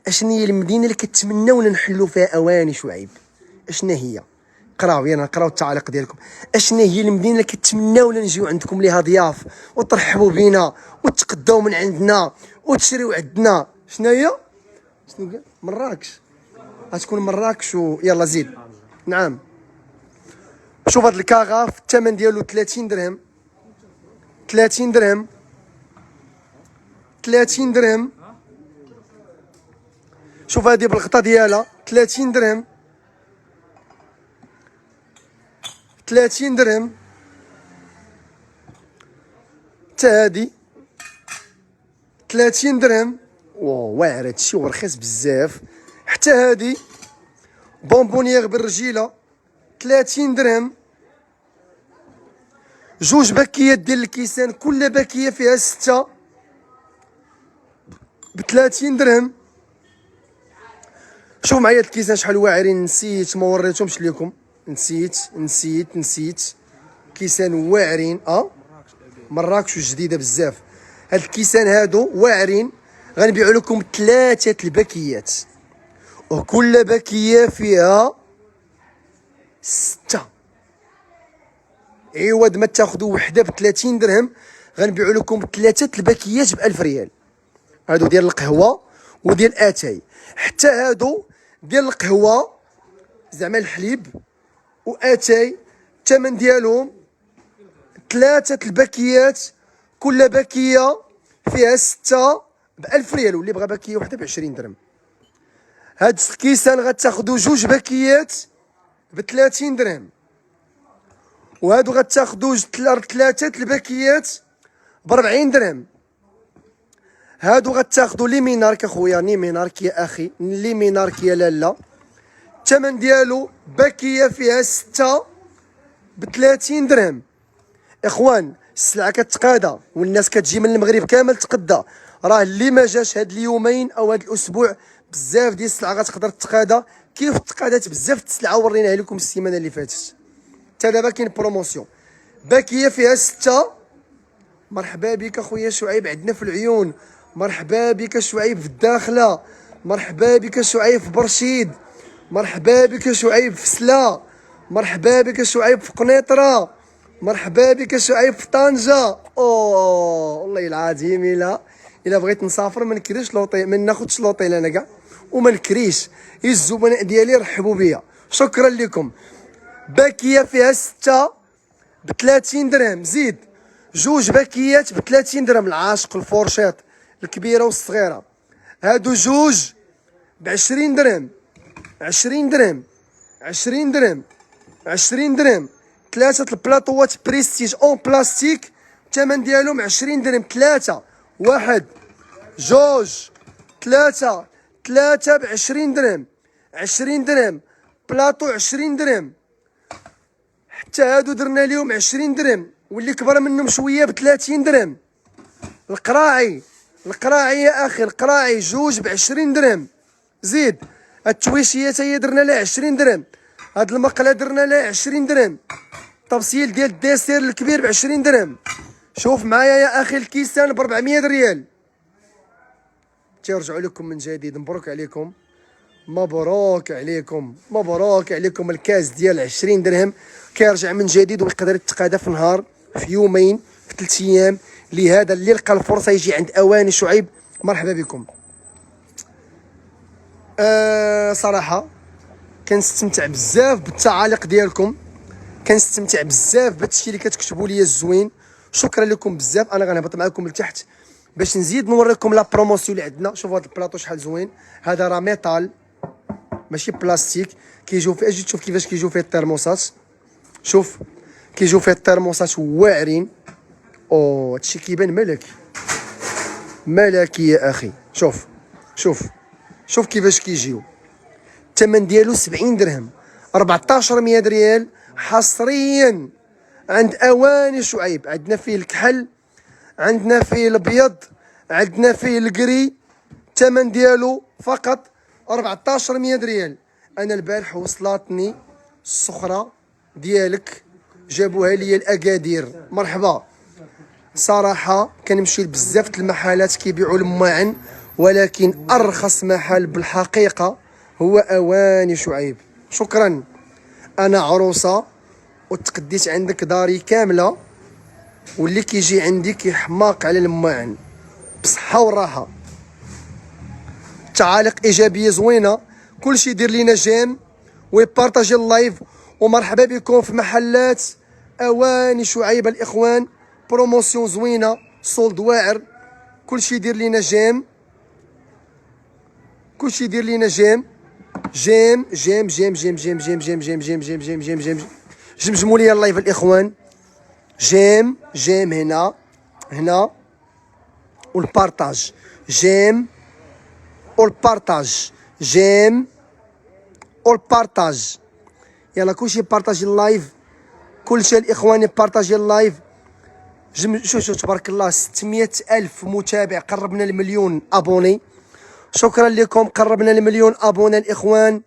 اشنو هي المدينه اللي كتمناونا نحلوا فيها اواني شعيب؟ اشنا هي؟ قراو يلا نقراو التعاليق ديالكم. اشنا هي المدينه اللي كتمناونا نجيو عندكم ليها ضياف وترحبوا بينا وتقداو من عندنا وتشريو عندنا؟ شنو هي؟ شنو قال؟ مراكش. غتكون مراكش يلا زيد. نعم. شوف هاد الكاغاف الثمن ديالو 30 درهم. 30 درهم. 30 درهم. شوف هادي بالغطا ديالها 30 درهم. 30 درهم. حتى هادي 30 درهم. واعر هادشي ورخيص بزاف. حتى هادي بونبونيير بالرجيله 30 درهم. جوج باكيات ديال الكيسان كل باكيه فيها 6 ب 30 درهم. شوف معايا الكيسان شحال واعرين. نسيت ما وريتهمش لكم. نسيت كيسان واعرين. مراكش جديده بزاف. هاد الكيسان هادو واعرين. غنبيعو لكم 3 الباكيات وكل باكيه فيها 6. عوض ما تاخذوا وحده ب 30 درهم غنبيعو لكم 3 الباكيات ب 1000 ريال. هادو ديال القهوه وديال اتاي. حتى هادو ديال القهوه زعما الحليب واتاي الثمن ديالهم 3 الباكيات كل باكيه فيها 6 ب 1000 ريال. واللي بغى باكيه وحده ب 20 درهم. هاد الكيسان غتاخدو جوج باكيات ب 30 درهم. وهادو غتاخدو 3 الباكيات ب 40 درهم. هادو غتاخدو لي مينارك اخويا، لي مينارك يا اخي، لي مينارك يا لالا. الثمن ديالو باكيه فيها 6 ب 30 درهم. اخوان السلعه كتقادا والناس كتجي من المغرب كامل تقدا. راه اللي ما جاش هاد اليومين او هاد الاسبوع بزاف ديال السلعه غتقدر تقادا كيف تقادات بزاف د السلعه وريناها لكم السيمانه اللي فاتت. حتى دابا كاين بروموسيون باكيه فيها 6. مرحبا بك اخويا شعيب عندنا في العيون. مرحبا بك شعيب في الداخله. مرحبا بك شعيب في برشيد. مرحبا بك شعيب في سلا. مرحبا بك شعيب في قنيطره. مرحبا بك شعيب في طنجه. والله العظيم الا بغيت نسافر ما نكريش لوطي، ما ناخذش لوطيل انا كاع وما نكريش. الزبناء ديالي رحبوا بيا. شكرا لكم. باكيه فيها 6 ب 30 درهم. زيد جوج باكيات ب 30 درهم. العاشق الفورشيط الكبيره والصغيره هادو جوج ب 20 درهم. 20 درهم. 20 درهم. 20 درهم. 3 البلاطوات بريستيج اون بلاستيك الثمن ديالهم 20 درهم. 3 1 2 3 3 ب 20 درهم. 20 درهم بلاطو 20 درهم. حتى هادو درنا ليهم 20 درهم. واللي كبر منهم شويه ب 30 درهم. القراعي يا اخي، القراعي جوج ب 20 درهم. زيد التويشيه تا هي درنا لها 20 درهم. هاد المقله درنا لها 20 درهم. تفصيل ديال الديسير الكبير ب 20 درهم. شوف معايا يا اخي الكيسان ب 400 ريال. تيرجعوا لكم من جديد. مبروك عليكم، مبروك عليكم، مبروك عليكم. الكاس ديال 20 درهم كيرجع من جديد ويقدر يتقادى في نهار، في يومين، في 3 ايام. لهذا اللي لقى الفرصه يجي عند اواني شعيب مرحبا بكم. صراحه كنستمتع بزاف بالتعاليق ديالكم، كنستمتع بزاف بهادشي اللي كتكتبوا لي الزوين. شكرا لكم بزاف. انا غنهبط معكم لتحت باش نزيد نوريكم لا بروموسيون اللي عندنا. شوفوا هذا البلاطو شحال زوين. هذا راه ميتال ماشي بلاستيك. كيجيو فيه، اجي تشوف كيفاش كيجيو فيه الترموسات. شوف كيجيو فيه الترموسات واعرين. او هادشي كيبان ملكي، ملكي يا اخي. شوف شوف شوف كيفاش كيجيو. الثمن ديالو 70 درهم، 1400 ريال حصريا عند اواني شعيب. عندنا فيه الكحل، عندنا فيه الابيض، عندنا فيه الكري. الثمن ديالو فقط 1400 ريال. انا البارح وصلاتني السخره ديالك، جابوها لي الاكادير. مرحبا. صراحه كنمشي بزاف المحلات كيبيعوا الماعن، ولكن ارخص محل بالحقيقه هو اواني شعيب. شكرا. انا عروسه وتقديت عندك داري كامله، واللي كيجي عندي كيحماق على الماعن بصحه وراحه. تعاليق ايجابيه زوينه. كلشي يدير لينا جيم ويبارطاجي اللايف. ومرحبا بكم في محلات اواني شعيب الاخوان. بروموسيون زوينه، سولد واعر. كلشي يدير لينا جيم، كلشي يدير لينا جيم جيم جيم جيم جيم جيم جيم جيم جيم جيم جيم جيم جيم جيم. جمجموا لي اللايف الاخوان. جيم جيم هنا هنا، والبارطاج. جيم والبارطاج، جيم والبارطاج. يلا كلشي بارطاجي اللايف، كلشي الاخوان يبارطاجي اللايف. شوف تبارك الله 600 ألف متابع، قربنا المليون ابوني. شكرا لكم، قربنا المليون ابوني الاخوان.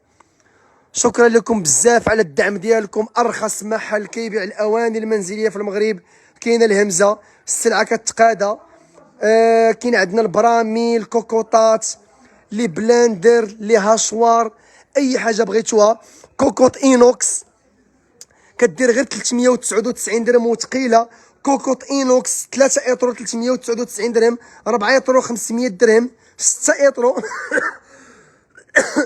شكرا لكم بزاف على الدعم ديالكم. ارخص محل كيبيع الاواني المنزليه في المغرب. كاينه الهمزه، السلعه كتقادى. كاين عندنا البرامي، الكوكوطات، لي بلاندر، لي هاشوار، اي حاجه بغيتوها. كوكوط اينوكس كدير غير 399 درهم وثقيله. كوكوط اينوكس 3 اطرو 399 درهم، 4 اطرو 500 درهم، 6 اطرو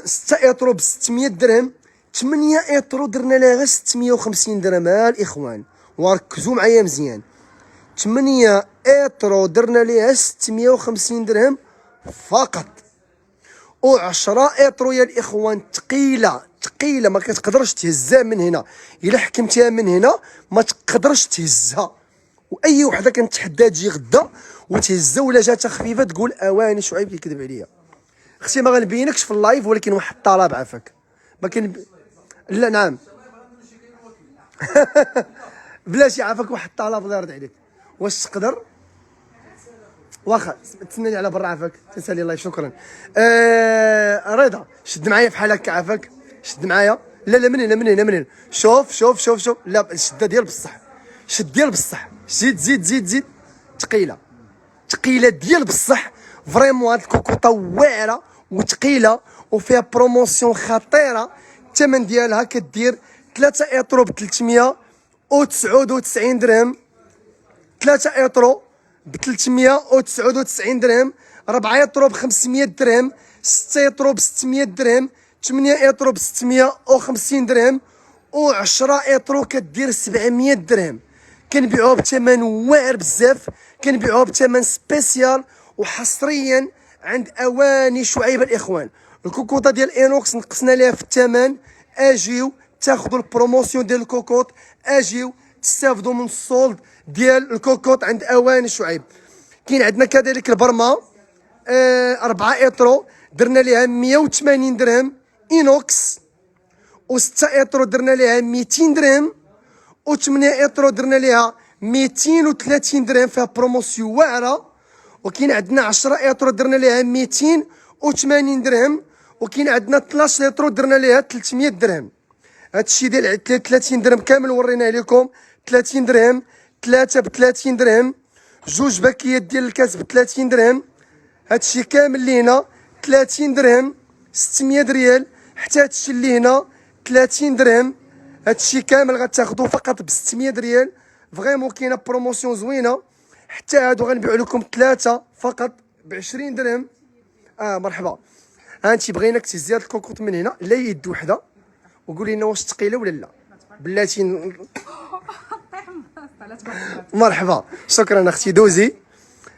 6 اطرو ب 600 درهم، 8 اطرو درنا لها غير 650 درهم. الاخوان وركزوا معايا مزيان. 8 اطرو درنا لها 650 درهم فقط. و10 اطرو يا الاخوان ثقيله ثقيله، ما كتقدرش تهزها من هنا. الا حكمتيها من هنا ما تقدرش تهزها. واي وحده كنتحدى تجي غدا وتهزها، ولا جاتها خفيفه تقول اواني شعيب كيكذب عليا. اختي ما غنبينكش في اللايف، ولكن واحد الطلب عافاك. ما كان لا نعم بلاتي عافاك واحد الطلب الله يرضي عليك. واش تقدر واخا تسناني على برا عافاك، تنسالي اللايف. شكرا. رضا شد معايا بحال هكا عافاك، شد معايا. لا لا من هنا من هنا من هنا. شوف شوف شوف شوف. لا الشده ديال بصح، شد ديال بصح. زيد زيد زيد زيد. ثقيله ثقيله ديال بصح. فريمون هاد الكوكوطه واعره وثقيله وفيها بروموسيون خطيره. الثمن ديالها كدير 3 اطرو ب 399 درهم، 3 اطرو ب 399 درهم، 4 اطرو ب 500 درهم، 6 اطرو ب 600 درهم، 8 اطرو ب 650 درهم، و10 اطرو كدير 700 درهم. كنبيعوها بثمن واعر بزاف، كنبيعوها بثمن سبيسيال وحصريا عند اواني شعيب الاخوان. الكوكوطه ديال اينوكس نقصنا ليها في الثمن. اجيو تاخذوا البروموسيون ديال الكوكوط، اجيو تستافدوا من السولد ديال الكوكوط عند اواني شعيب. كاين عندنا كذلك البرما 4 اطرو درنا ليها 180 درهم اينوكس، و6 اطرو درنا ليها 200 درهم، و8 اطرو درنا ليها 230 درهم فيها بروموسيون واعره. وكاين عندنا 10 ايترو درنا ليها 280 درهم. وكاين عندنا 12 ايترو درنا ليها 300 درهم. هادشي ديال 30 درهم كامل وريناه لكم. 30 درهم، 3 ب 30 درهم، جوج باكيات ديال الكاس ب 30 درهم. هادشي كامل اللي هنا 30 درهم، 600 ريال. حتى هادشي اللي هنا 30 درهم. هادشي كامل غتاخدو فقط ب 600 ريال. فريمون كاينه بروموسيون زوينه. حتى هادو غنبيعو لكم 3 فقط ب 20 درهم. مرحبا. هانتي بغيناك تهزي هاد الكوكوط من هنا، لا يد وحده، وقولي لنا واش ثقيله ولا لا. بلاتي مرحبا. شكرا اختي دوزي.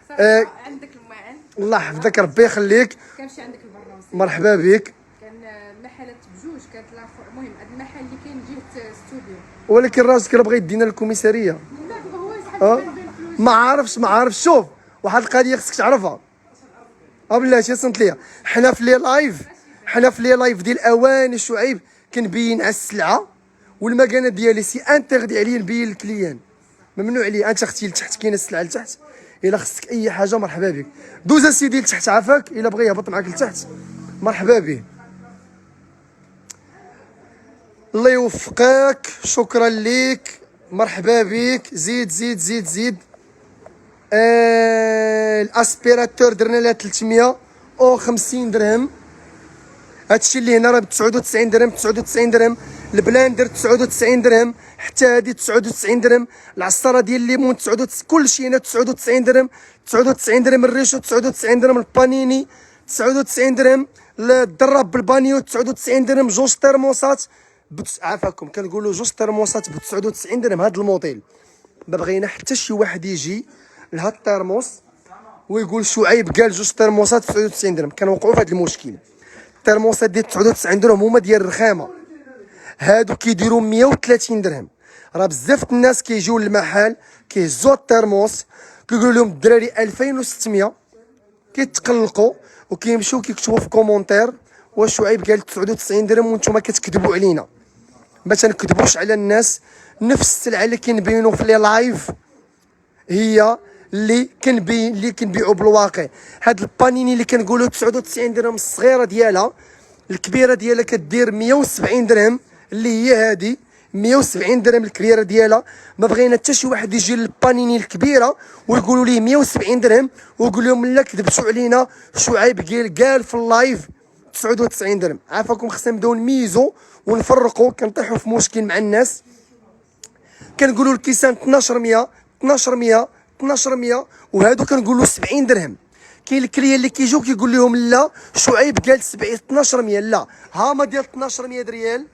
عندك الماعن. الله يحفظك ربي يخليك. كنمشي عندك البروسي. مرحبا بك. كان المحلات بجوج كانت المهم هذا المحل اللي كاين جهه ستوديو. ولكن راسك راه بغا يدينا للكوميساريه. لا هو يسحب الفلوس. ما عارفش شوف واحد القضيه خصك تعرفها. بلاتي صنت ليا حنا في لي لايف ديال اواني شعيب كنبين على السلعه والمكانه ديالي سي انتردي عليا نبين للكليان. ممنوع عليا. انت اختي لتحت كاينه السلعه لتحت. الا خصك اي حاجه مرحبا بك. دوز اسيدي لتحت عافاك. الا بغى يهبط معاك لتحت مرحبا به. الله يوفقك. شكرا ليك. مرحبا بك. زيد زيد زيد زيد. الاسبيراتور درنا لها 350 درهم. هادشي اللي هنا راه ب 99 درهم. 99 درهم. البلاندر 99 درهم. حتى هادي 99 درهم. العصاره ديال الليمون 99. كلشي هنا 99 درهم. 99 درهم الريشو. 99 درهم البانيني. 99 درهم الدراب بالبانيو. 99 درهم. جوج ترموسات عافاكم كنقولوا جوج ترموسات ب 99 درهم. هاد الموديل ما بغينا حتى شي واحد يجي لهاد الترموس ويقول شعيب قال جوج ترموسات ب 99 درهم. كنوقعوا في هاد المشكل. الترموسات ديال 99 درهم هما ديال الرخامه. هادو كيديروا 130 درهم. راه بزاف الناس كيجيو للمحل كيهزوا الترموس كيقولوا لهم الدراري 2600 كيتقلقوا وكيمشيو كيكتبوا في كومونتير واش شعيب قال 99 درهم وانتم كتكذبوا علينا. ما تنكذبوش على الناس. نفس السلعه اللي كنبينوا في لي لايف هي اللي كنبيعوا بالواقع. هاد البانيني اللي كنقولوا 99 درهم الصغيره ديالها، الكبيره ديالها كدير 170 درهم اللي هي هادي 170 درهم الكبيره ديالها. ما بغينا حتى شي واحد يجي للبانيني الكبيره ويقولوا ليه 170 درهم ويقول لهم لا كذبتوا علينا شعيب قال في اللايف 99 درهم. عافاكم خصنا نبداو نميزوا ونفرقوا. كنطيحوا في مشكل مع الناس كنقولوا الكيسان 1200 1200 1200 وهادو كنقولوا 70 درهم. كاين الكليان اللي كيجيو كيقول لهم لا شعيب قال 1200. لا هاما ديال 1200 ريال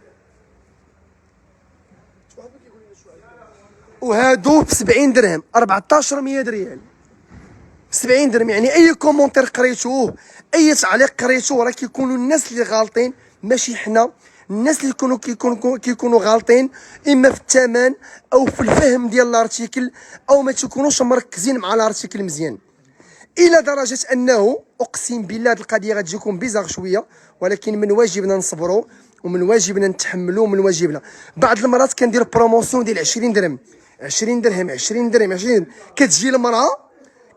وهادو ب 70 درهم 1400 ريال. 70 درهم. يعني اي كومونتير قريتوه اي تعليق قريتوه راه كيكونوا الناس اللي غالطين ماشي حنا. الناس اللي كيكونوا غالطين اما في الثمن او في الفهم ديال الارتيكل او ما تيكونوش مركزين مع الارتيكل مزيان. الى درجه انه اقسم بالله هذه القضيه غتجيكم بيزار شويه ولكن من واجبنا نصبروا ومن واجبنا نتحملوا ومن واجبنا. بعض المرات كندير بروموسيون ديال 20 درهم 20 درهم 20 درهم 20 درهم. كتجي المراه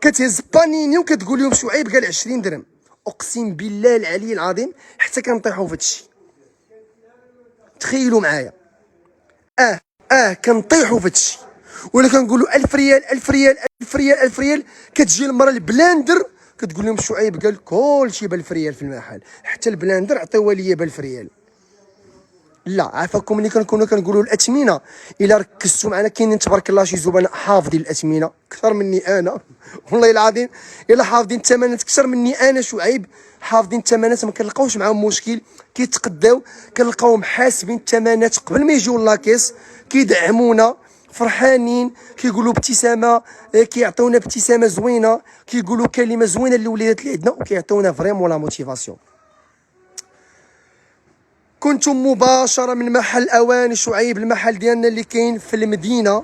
كتهز بانيني وكتقول لهم شعيب قال 20 درهم. اقسم بالله العلي العظيم حتى كنطيحوا في هادشي. تخيلوا معايا. كنطيحوا في هادشي ولا كنقولوا 1000 ريال 1000 ريال 1000 ريال 1000 ريال. كتجي المراه البلاندر كتقول لهم شعيب قال كلشي ب 1000 ريال في المحل. حتى البلاندر عطيوها ليا ب 1000 ريال. لا عافاكم ملي كنكونوا كنقولوا الاثمنه الا ركزتوا معنا كاينين تبارك الله شي زبناء حافظين الاثمنه اكثر مني انا والله العظيم. الا حافظين الثمنات اكثر مني انا شعيب حافظين الثمنات ما كنلقاوش معاهم مشكل. كيتقداو كنلقاوهم حاسبين الثمنات قبل ما يجيو لاكيس. كيدعمونا فرحانين كيقولوا ابتسامه كيعطيونا ابتسامه زوينه كيقولوا كلمه زوينه للوليدات اللي عندنا وكيعطيونا فريمون لا موتيفاسيون. كنتم مباشره من محل اواني شعيب. المحل ديالنا اللي كاين في المدينه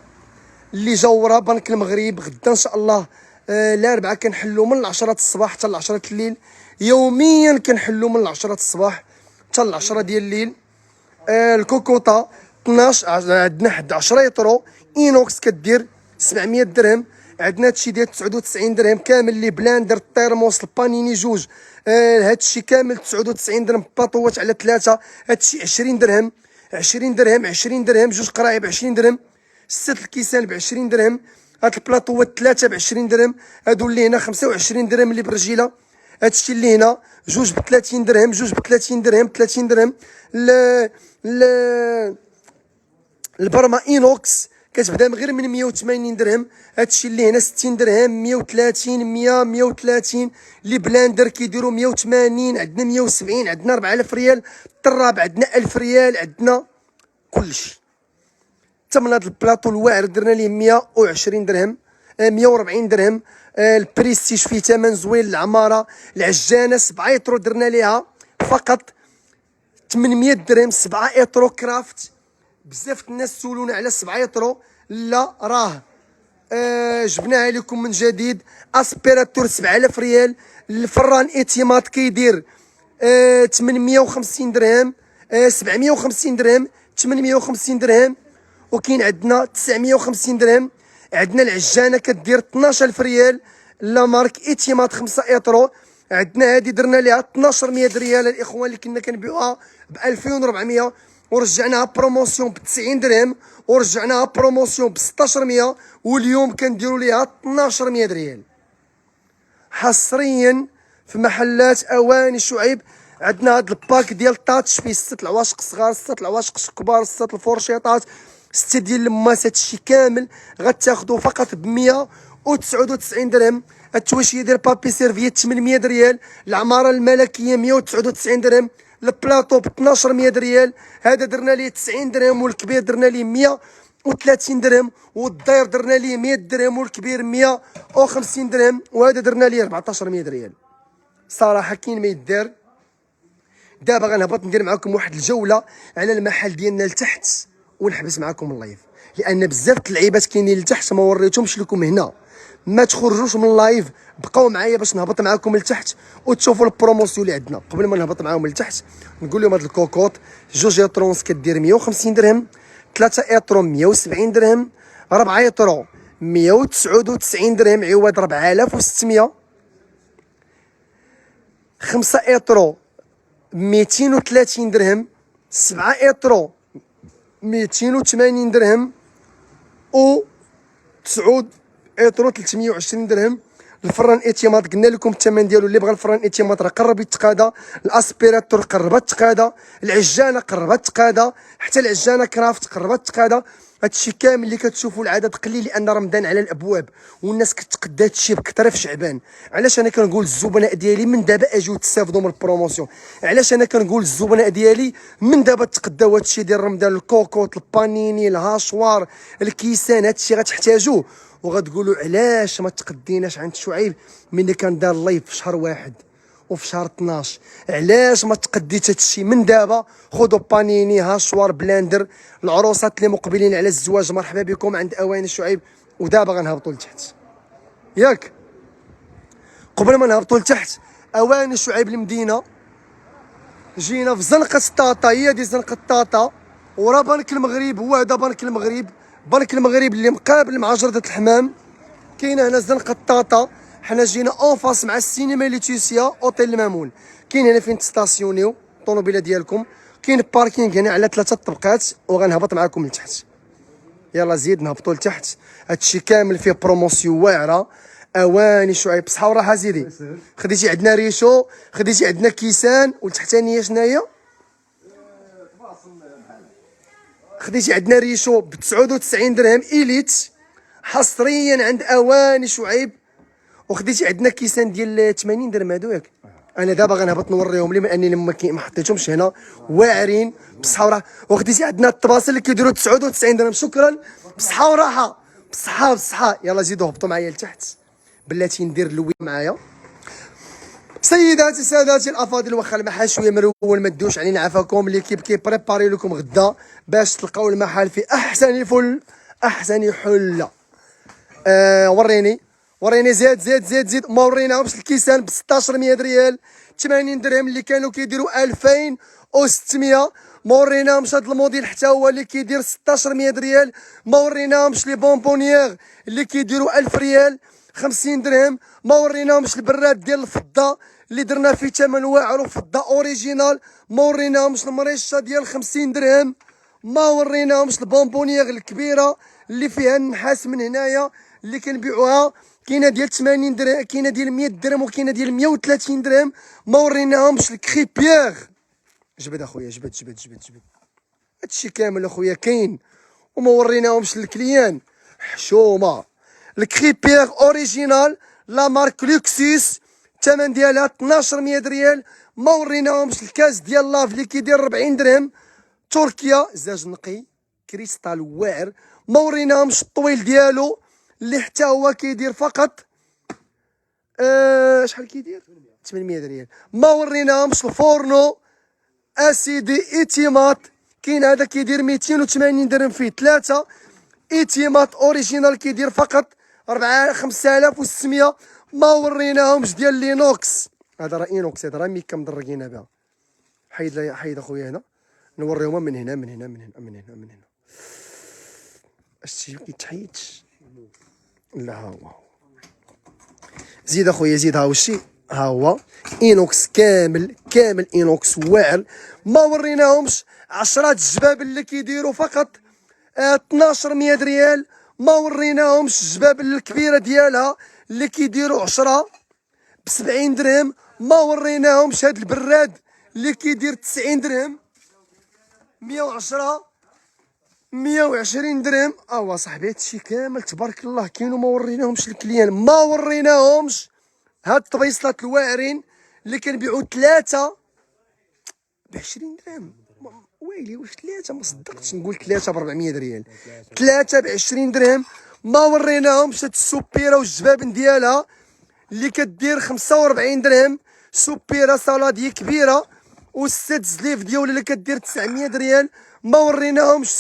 اللي جاوره بنك المغرب. غدا ان شاء الله الاربعاء كنحلوا من 10 الصباح حتى 10 الليل. يوميا كنحلوا من 10 الصباح حتى 10 ديال الليل. الكوكوطه 12 عندنا حد 10 يطرو اينوكس كدير 700 درهم. عندنا هادشي ديال 99 درهم كامل لي بلاندر التيرموس البانيني جوج، هادشي كامل 99 درهم باطوات على 3. هادشي 20 درهم 20 درهم 20 درهم. جوج قرايب ب 20 درهم. 6 الكيسان ب 20 درهم. هاد البلاطوات 3 ب 20 درهم. هادو اللي هنا 25 درهم اللي بالرجيله. هادشي اللي هنا جوج ب 30 درهم جوج ب 30 درهم 30 درهم. البرما اينوكس كتبدا من غير من 180 درهم. هادشي اللي هنا 60 درهم 130 100 130. لي بلاندر كيديروا 180، عندنا 170، عندنا 4000 ريال. الطراب عندنا 1000 ريال، عندنا كلشي. ثمن هاد البلاطو الواعر درنا ليه 120 درهم 140 درهم. البريستيج فيه ثمن زوين. العماره العجانه 7 ايترو درنا ليها فقط 800 درهم. 7 ايترو كرافت. بزاف الناس سولونا على 7 ايترو، لا راه جبناها لكم من جديد. اسبيراتور 7000 ريال. الفران ايتيمات كيدير 850 درهم 750 درهم 850 درهم. وكاين عندنا 950 درهم. عندنا العجانه كدير 12000 ريال. لا مارك ايتيمات 5 ايترو. عندنا هذه درنا ليها 1200 ريال الاخوان اللي كنا كنبيعوها ب 2400 ورجعناها بروموسيون ب 90 درهم ورجعناها بروموسيون ب 1600 واليوم كنديروا ليها 1200 ريال حصريا في محلات اواني شعيب. عندنا هذا الباك ديال تاتش فيه 6 العواشق الصغار 6 العواشق الكبار 6 الفورشيطات 6 ديال الماس. هادشي كامل غتاخذوه فقط ب 199 درهم. التواشيه ديال بابي سيرفيت 800 ريال. العماره الملكيه 199 درهم. البلاطو ب 1200 ريال. هذا درنا ليه 90 درهم والكبير درنا ليه 130 درهم. والداير درنا ليه 100 درهم والكبير 150 درهم. وهذا درنا ليه 1400 ريال. صراحه كاين ما يدار. دابا غنهبط ندير معكم واحد الجوله على المحل ديالنا لتحت ونحبس معكم اللايف، لان بزاف د اللعيبات كاينين لتحت ما وريتهمش لكم هنا. ما تخرجوش من اللايف، بقاو معايا باش نهبط معكم لتحت وتشوفوا البروموسيون اللي عندنا. قبل ما نهبط معاهم لتحت نقول لهم هاد الكوكوط جوج ايترونس كدير 150 درهم، 3 ايترو 170 درهم، 4 ايترو 199 درهم عوض 4600، 5 ايترو 230 درهم، 7 ايترو 280 درهم، و 9 ايترو 320 درهم. الفران ايتيمات قلنا لكم الثمن ديالو، اللي بغى الفران ايتيمات راه قرب يتقادا. الاسبيراتور قربت تقادا، العجانه قربت تقادا، حتى العجانه كرافت قربت تقادا. هادشي كامل اللي كتشوفوا العدد قليل لان رمضان على الابواب والناس كتقدا هادشي بكثره في شعبان. علاش انا كنقول الزبناء ديالي من دابا اجيو تستافدوا من البروموسيون؟ علاش انا كنقول الزبناء ديالي من دابا تقداو هادشي ديال رمضان؟ الكوكوط، البانيني، الهاشوار، الكيسان، هادشي غتحتاجوه. وغتقولوا علاش ما تقديناش عند شعيب ملي كان دار اللايف في شهر 1 وفي شهر 12؟ علاش ما تقديت هادشي من دابا؟ خذوا بانيني، هاشوار، بلاندر. العروسات اللي مقبلين على الزواج مرحبا بكم عند اواني شعيب. ودابا غنهبطوا لتحت ياك. قبل ما نهبطوا لتحت، اواني شعيب المدينه جينا في زنقه طاطا، هي دي زنقه طاطا، ورا بنك المغرب هو هذا بنك المغرب. بنك المغرب اللي مقابل مع جردة الحمام. كاينه هنا زنقه طاطا. حنا جينا اون فاس مع السينما ليتيسيا اوتيل المامون. كاين هنا فين تستاسيونيو الطوموبيله ديالكم. كاين باركينغ هنا على 3 طبقات. وغنهبط معكم لتحت. يلا زيد نهبطوا لتحت. هادشي كامل فيه بروموسيون واعره. اواني شعيب بصحه وراحه زيدي. خديتي عندنا ريشو، خديتي عندنا كيسان، والتحتانيه شناهي؟ خديتي عندنا ريشو ب 99 درهم إيليت حصريا عند اواني شعيب. وخديتي عندنا كيسان ديال 80 درهم هادو ياك. انا دابا غنهبط نوريهم لهم لاني ما حطيتهمش هنا واعرين بصحه وراحه. وخديتي عندنا الطباسل اللي كيديروا 99 درهم. شكرا بصحه وراحه بصحه. يلا زيدوا هبطوا معايا لتحت. بلاتي ندير اللوي معايا. سيداتي ساداتي الافاضل، واخا المحل شويه مرول ما تدوش علينا عافاكم. ليكيب كيبريباري لكم غدا باش تلقاو المحل في احسن فل احسن حله. وريني زيد ما وريناهمش الكيسان ب 1600 ريال 80 درهم اللي كانوا كيديروا 2600. ما وريناهمش هاد الموديل حتى هو اللي كيدير 1600 ريال، ما وريناهمش لي بونبونيير اللي كيديروا 1000 ريال 50 درهم، ما وريناهمش البراد ديال الفضه اللي درنا فيه ثمن واعر وفضه اوريجينال، ما وريناهمش المريشه ديال 50 درهم، ما وريناهمش البونبونيير الكبيره اللي فيها النحاس من هنايا اللي كنبيعوها، كاينه ديال 80 درهم، كاينه ديال 100 درهم، وكاينه ديال 130 درهم. ما وريناهمش الكريبيير. جبد اخويا، جبد هادشي كامل اخويا كاين، وما وريناهمش للكليان. حشومه. الكريبيير اوريجينال لا مارك لوكسيس الثمن ديالها 1200 ريال. ما وريناهمش الكاس ديال لاف اللي كيدير 40 درهم، تركيا زاج نقي كريستال واعر. ما وريناهمش الطويل ديالو اللي حتى هو كيدير فقط شحال كيدير 800 ريال. ما وريناهمش الفورنو اسيدي ايتيمات، كاين هذا كيدير 280 درهم فيه ثلاثه، ايتيمات اوريجينال كيدير فقط 5600. ما وريناهمش ديال لينوكس، هذا راه اينوكس، هذا راه ميكا مدرقين بها. حيد اخويا هنا نوريهم من هنا من هنا من هنا من هنا من هنا. الشيء كيتحيدش، لا ها هو. زيد اخويا زيد، ها هو الشيء، ها هو اينوكس كامل اينوكس واعر. ما وريناهمش 10 الجباب اللي كيديروا فقط 1200 ريال. ما وريناهمش الجباب الكبيره ديالها اللي كيديروا 10 ب70 درهم. ما وريناهمش هاد البراد اللي كيدير 90 درهم 110 120 درهم. صاحبي هادشي كامل تبارك الله كاين، وما وريناهمش الكليان. ما وريناهمش هاد الطبيصلات الواعرين اللي كنبيعوا ثلاثه ب 20 درهم. ويلي واش ثلاثه؟ ما صدقتش نقول ثلاثه ب 400 ريال، ثلاثه ب 20 درهم. ما وريناهمش هاد السوبيره والجبابن ديالها اللي كدير 45 درهم، سوبيره سالاديه كبيره، والست زليف ديالها اللي كدير 900 ريال. ما وريناهمش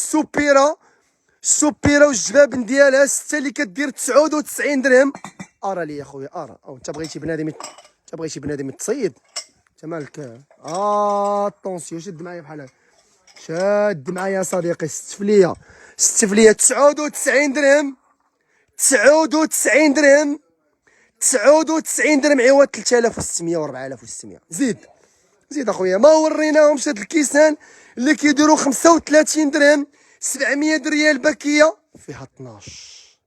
السوبيره والجبابن ديالها سته اللي كدير 99 درهم. ارى لي يا خويا ارى، انت بغيتي بنادم تصيد، انت مالك. طونسيون شد معايا بحال هكا، شاد معايا صديقي. ستفليه 99 درهم 99 درهم 99 درهم عوض 3600 و 4600. زيد اخويا. ما وريناهمش هاد الكيسان اللي كيديروا 35 درهم 700 ريال باكيه فيها 12.